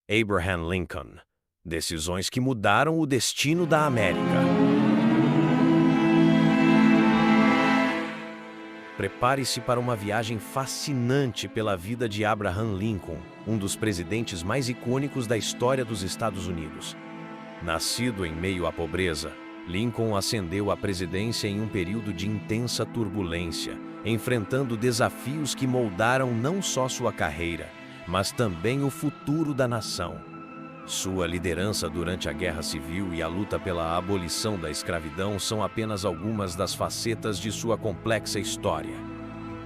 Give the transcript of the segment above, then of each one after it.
Abraham Lincoln. Decisões que mudaram o destino da América. Prepare-se para uma viagem fascinante pela vida de Abraham Lincoln, um dos presidentes mais icônicos da história dos Estados Unidos. Nascido em meio à pobreza, Lincoln ascendeu à presidência em um período de intensa turbulência, enfrentando desafios que moldaram não só sua carreira, mas também o futuro da nação. Sua liderança durante a Guerra Civil e a luta pela abolição da escravidão são apenas algumas das facetas de sua complexa história.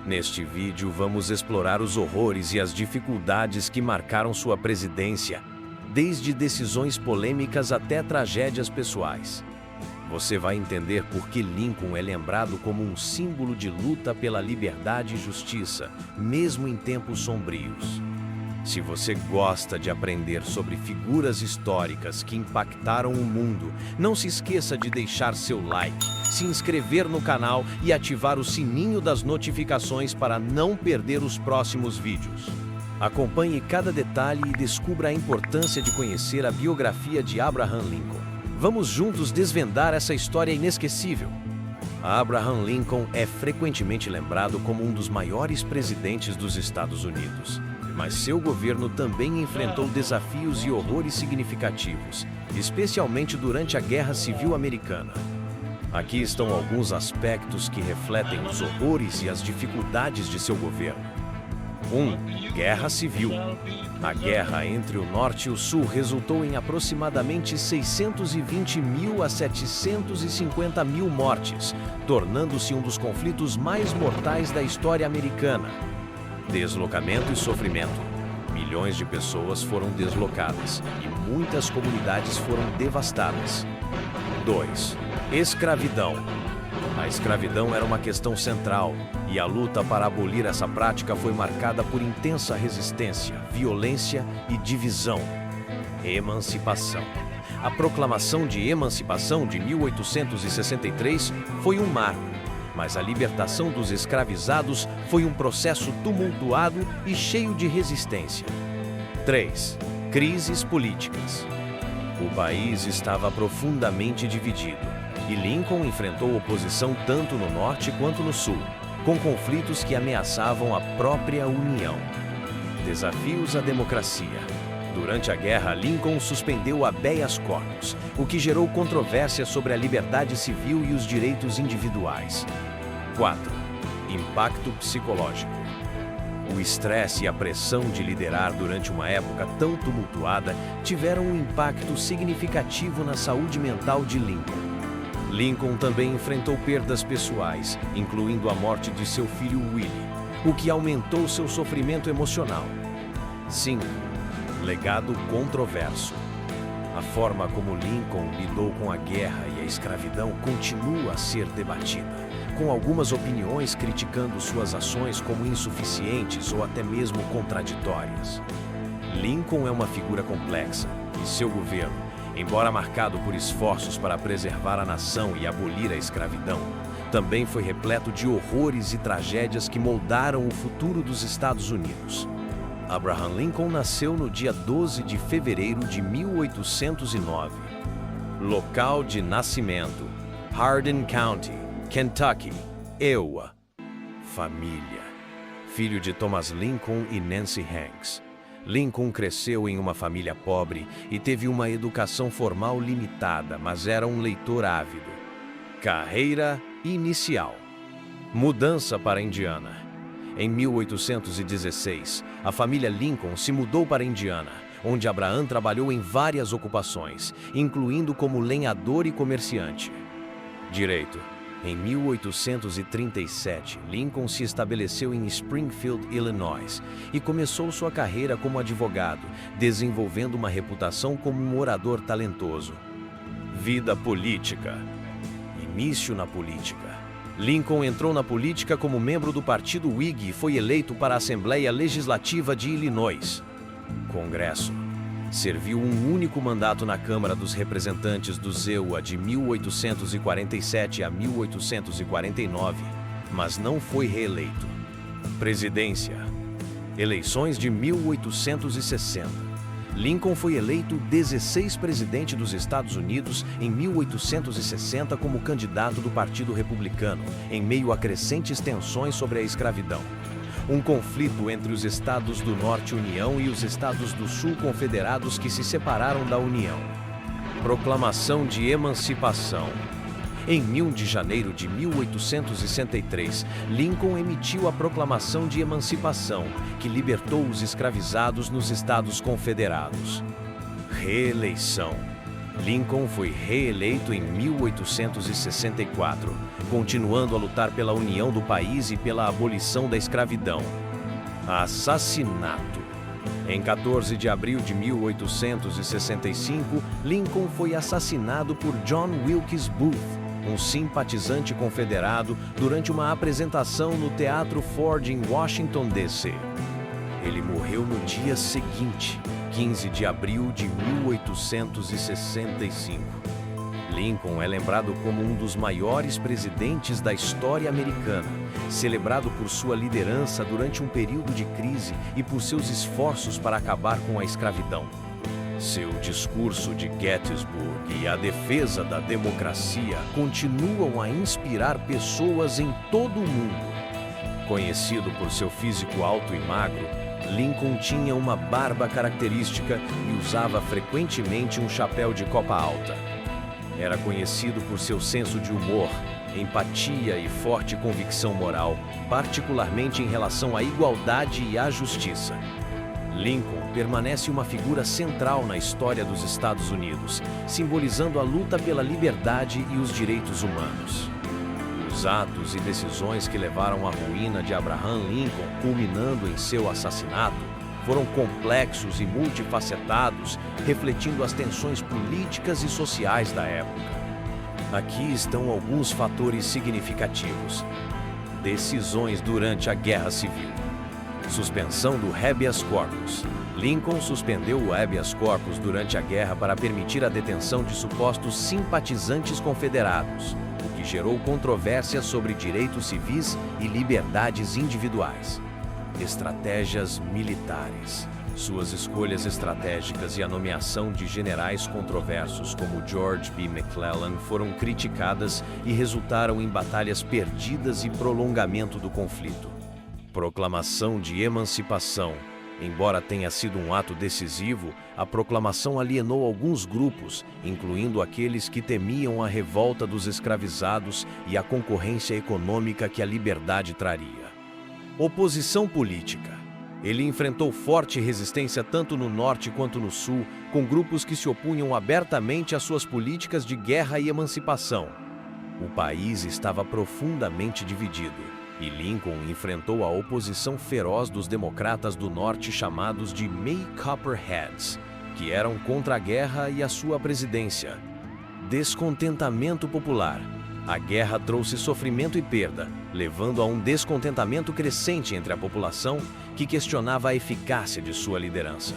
Neste vídeo, vamos explorar os horrores e as dificuldades que marcaram sua presidência, desde decisões polêmicas até tragédias pessoais. Você vai entender por que Lincoln é lembrado como um símbolo de luta pela liberdade e justiça, mesmo em tempos sombrios. Se você gosta de aprender sobre figuras históricas que impactaram o mundo, não se esqueça de deixar seu like, se inscrever no canal e ativar o sininho das notificações para não perder os próximos vídeos. Acompanhe cada detalhe e descubra a importância de conhecer a biografia de Abraham Lincoln. Vamos juntos desvendar essa história inesquecível. Abraham Lincoln é frequentemente lembrado como um dos maiores presidentes dos Estados Unidos. Mas seu governo também enfrentou desafios e horrores significativos, especialmente durante a Guerra Civil Americana. Aqui estão alguns aspectos que refletem os horrores e as dificuldades de seu governo. 1. Guerra Civil. A guerra entre o Norte e o Sul resultou em aproximadamente 620 mil a 750 mil mortes, tornando-se um dos conflitos mais mortais da história americana. Deslocamento e sofrimento. Milhões de pessoas foram deslocadas e muitas comunidades foram devastadas. 2. Escravidão. A escravidão era uma questão central e a luta para abolir essa prática foi marcada por intensa resistência, violência e divisão. Emancipação. A Proclamação de Emancipação de 1863 foi um marco. Mas a libertação dos escravizados foi um processo tumultuado e cheio de resistência. 3. Crises políticas. O país estava profundamente dividido, e Lincoln enfrentou oposição tanto no norte quanto no sul, com conflitos que ameaçavam a própria União. Desafios à democracia. Durante a guerra, Lincoln suspendeu o habeas corpus, o que gerou controvérsia sobre a liberdade civil e os direitos individuais. 4. Impacto psicológico. O estresse e a pressão de liderar durante uma época tão tumultuada tiveram um impacto significativo na saúde mental de Lincoln. Lincoln também enfrentou perdas pessoais, incluindo a morte de seu filho Willie, o que aumentou seu sofrimento emocional. 5. Legado controverso. A forma como Lincoln lidou com a guerra e a escravidão continua a ser debatida, com algumas opiniões criticando suas ações como insuficientes ou até mesmo contraditórias. Lincoln é uma figura complexa e seu governo, embora marcado por esforços para preservar a nação e abolir a escravidão, também foi repleto de horrores e tragédias que moldaram o futuro dos Estados Unidos. Abraham Lincoln nasceu no dia 12 de fevereiro de 1809. Local de nascimento: Hardin County, Kentucky, Iowa. Família: filho de Thomas Lincoln e Nancy Hanks. Lincoln cresceu em uma família pobre e teve uma educação formal limitada, mas era um leitor ávido. Carreira inicial: mudança para Indiana. Em 1816, a família Lincoln se mudou para Indiana, onde Abraham trabalhou em várias ocupações, incluindo como lenhador e comerciante. Direito. Em 1837, Lincoln se estabeleceu em Springfield, Illinois, e começou sua carreira como advogado, desenvolvendo uma reputação como um orador talentoso. Vida política. Início na política. Lincoln entrou na política como membro do Partido Whig e foi eleito para a Assembleia Legislativa de Illinois. Congresso. Serviu um único mandato na Câmara dos Representantes do Iowa de 1847 a 1849, mas não foi reeleito. Presidência. Eleições de 1860. Lincoln foi eleito 16º presidente dos Estados Unidos em 1860 como candidato do Partido Republicano, em meio a crescentes tensões sobre a escravidão. Um conflito entre os Estados do Norte União e os Estados do Sul Confederados que se separaram da União. Proclamação de Emancipação. Em 1 de janeiro de 1863, Lincoln emitiu a Proclamação de Emancipação, que libertou os escravizados nos Estados Confederados. Reeleição. Lincoln foi reeleito em 1864, continuando a lutar pela união do país e pela abolição da escravidão. Assassinato. Em 14 de abril de 1865, Lincoln foi assassinado por John Wilkes Booth, um simpatizante confederado, durante uma apresentação no Teatro Ford em Washington, D.C. Ele morreu no dia seguinte, 15 de abril de 1865. Lincoln é lembrado como um dos maiores presidentes da história americana, celebrado por sua liderança durante um período de crise e por seus esforços para acabar com a escravidão. Seu discurso de Gettysburg e a defesa da democracia continuam a inspirar pessoas em todo o mundo. Conhecido por seu físico alto e magro, Lincoln tinha uma barba característica e usava frequentemente um chapéu de copa alta. Era conhecido por seu senso de humor, empatia e forte convicção moral, particularmente em relação à igualdade e à justiça. Lincoln permanece uma figura central na história dos Estados Unidos, simbolizando a luta pela liberdade e os direitos humanos. Os atos e decisões que levaram à ruína de Abraham Lincoln, culminando em seu assassinato, foram complexos e multifacetados, refletindo as tensões políticas e sociais da época. Aqui estão alguns fatores significativos. Decisões durante a Guerra Civil. Suspensão do habeas corpus. Lincoln suspendeu o habeas corpus durante a guerra para permitir a detenção de supostos simpatizantes confederados, o que gerou controvérsias sobre direitos civis e liberdades individuais. Estratégias militares. Suas escolhas estratégicas e a nomeação de generais controversos como George B. McClellan foram criticadas e resultaram em batalhas perdidas e prolongamento do conflito. Proclamação de Emancipação. Embora tenha sido um ato decisivo, a proclamação alienou alguns grupos, incluindo aqueles que temiam a revolta dos escravizados e a concorrência econômica que a liberdade traria. Oposição política. Ele enfrentou forte resistência tanto no norte quanto no sul, com grupos que se opunham abertamente às suas políticas de guerra e emancipação. O país estava profundamente dividido. E Lincoln enfrentou a oposição feroz dos democratas do norte chamados de May Copperheads, que eram contra a guerra e a sua presidência. Descontentamento popular. A guerra trouxe sofrimento e perda, levando a um descontentamento crescente entre a população que questionava a eficácia de sua liderança.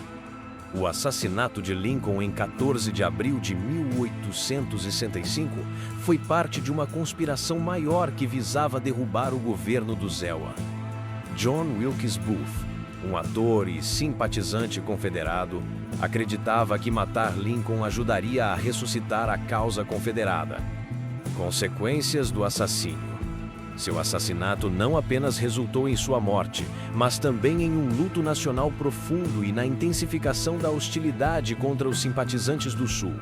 O assassinato de Lincoln em 14 de abril de 1865 foi parte de uma conspiração maior que visava derrubar o governo do Zélua. John Wilkes Booth, um ator e simpatizante confederado, acreditava que matar Lincoln ajudaria a ressuscitar a causa confederada. Consequências do assassínio. Seu assassinato não apenas resultou em sua morte, mas também em um luto nacional profundo e na intensificação da hostilidade contra os simpatizantes do Sul.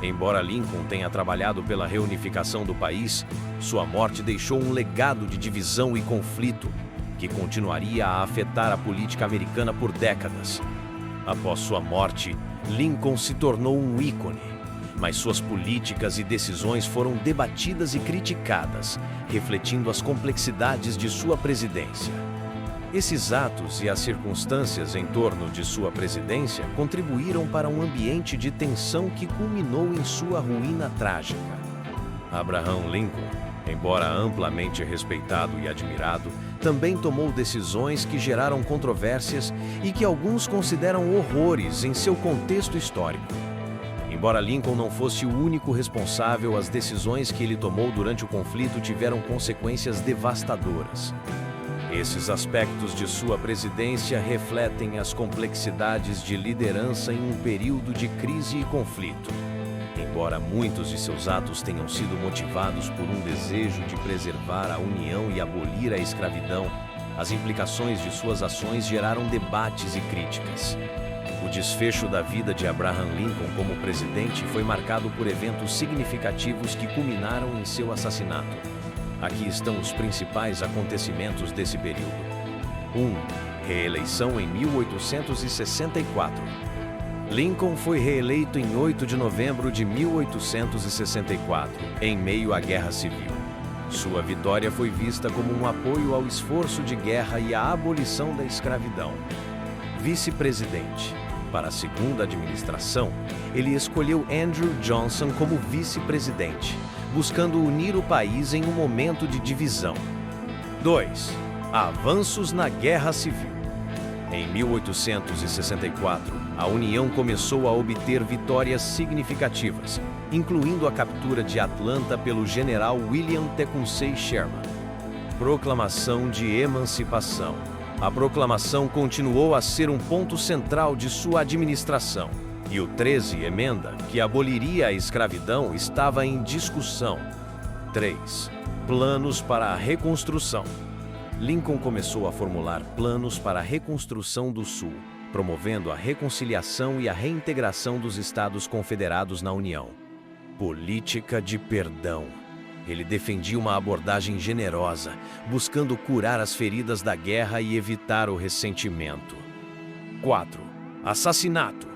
Embora Lincoln tenha trabalhado pela reunificação do país, sua morte deixou um legado de divisão e conflito, que continuaria a afetar a política americana por décadas. Após sua morte, Lincoln se tornou um ícone. Mas suas políticas e decisões foram debatidas e criticadas, refletindo as complexidades de sua presidência. Esses atos e as circunstâncias em torno de sua presidência contribuíram para um ambiente de tensão que culminou em sua ruína trágica. Abraham Lincoln, embora amplamente respeitado e admirado, também tomou decisões que geraram controvérsias e que alguns consideram horrores em seu contexto histórico. Embora Lincoln não fosse o único responsável, as decisões que ele tomou durante o conflito tiveram consequências devastadoras. Esses aspectos de sua presidência refletem as complexidades de liderança em um período de crise e conflito. Embora muitos de seus atos tenham sido motivados por um desejo de preservar a união e abolir a escravidão, as implicações de suas ações geraram debates e críticas. O desfecho da vida de Abraham Lincoln como presidente foi marcado por eventos significativos que culminaram em seu assassinato. Aqui estão os principais acontecimentos desse período. 1. Reeleição em 1864. Lincoln foi reeleito em 8 de novembro de 1864, em meio à Guerra Civil. Sua vitória foi vista como um apoio ao esforço de guerra e à abolição da escravidão. Vice-presidente. Para a segunda administração, ele escolheu Andrew Johnson como vice-presidente, buscando unir o país em um momento de divisão. 2. Avanços na Guerra Civil. Em 1864, a União começou a obter vitórias significativas, incluindo a captura de Atlanta pelo general William Tecumseh Sherman. Proclamação de Emancipação. A proclamação continuou a ser um ponto central de sua administração, e o 13 Emenda, que aboliria a escravidão, estava em discussão. 3. Planos para a reconstrução. Lincoln começou a formular planos para a reconstrução do Sul, promovendo a reconciliação e a reintegração dos Estados Confederados na União. Política de perdão. Ele defendia uma abordagem generosa, buscando curar as feridas da guerra e evitar o ressentimento. 4. Assassinato.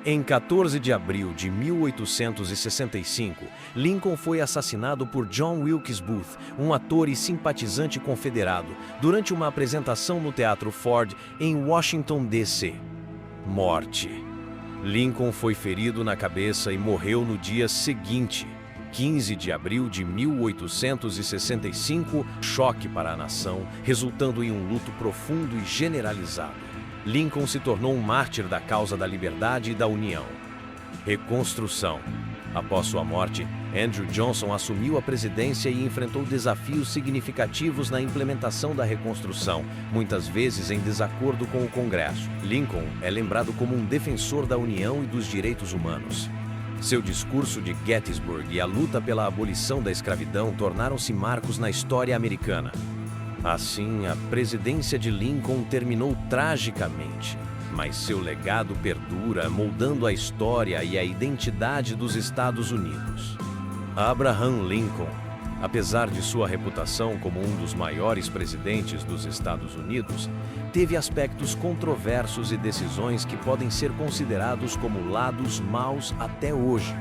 Em 14 de abril de 1865, Lincoln foi assassinado por John Wilkes Booth, um ator e simpatizante confederado, durante uma apresentação no Teatro Ford, em Washington, D.C. Morte. Lincoln foi ferido na cabeça e morreu no dia seguinte, 15 de abril de 1865, choque para a nação, resultando em um luto profundo e generalizado. Lincoln se tornou um mártir da causa da liberdade e da união. Reconstrução. Após sua morte, Andrew Johnson assumiu a presidência e enfrentou desafios significativos na implementação da reconstrução, muitas vezes em desacordo com o Congresso. Lincoln é lembrado como um defensor da união e dos direitos humanos. Seu discurso de Gettysburg e a luta pela abolição da escravidão tornaram-se marcos na história americana. Assim, a presidência de Lincoln terminou tragicamente, mas seu legado perdura, moldando a história e a identidade dos Estados Unidos. Abraham Lincoln, apesar de sua reputação como um dos maiores presidentes dos Estados Unidos, teve aspectos controversos e decisões que podem ser considerados como lados maus até hoje.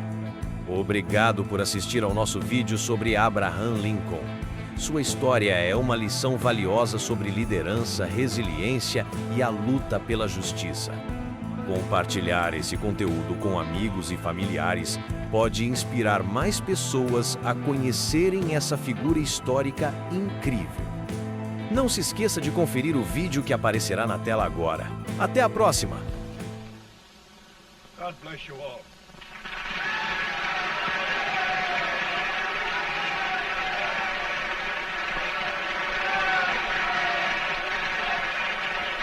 Obrigado por assistir ao nosso vídeo sobre Abraham Lincoln. Sua história é uma lição valiosa sobre liderança, resiliência e a luta pela justiça. Compartilhar esse conteúdo com amigos e familiares pode inspirar mais pessoas a conhecerem essa figura histórica incrível. Não se esqueça de conferir o vídeo que aparecerá na tela agora. Até a próxima! God bless you all.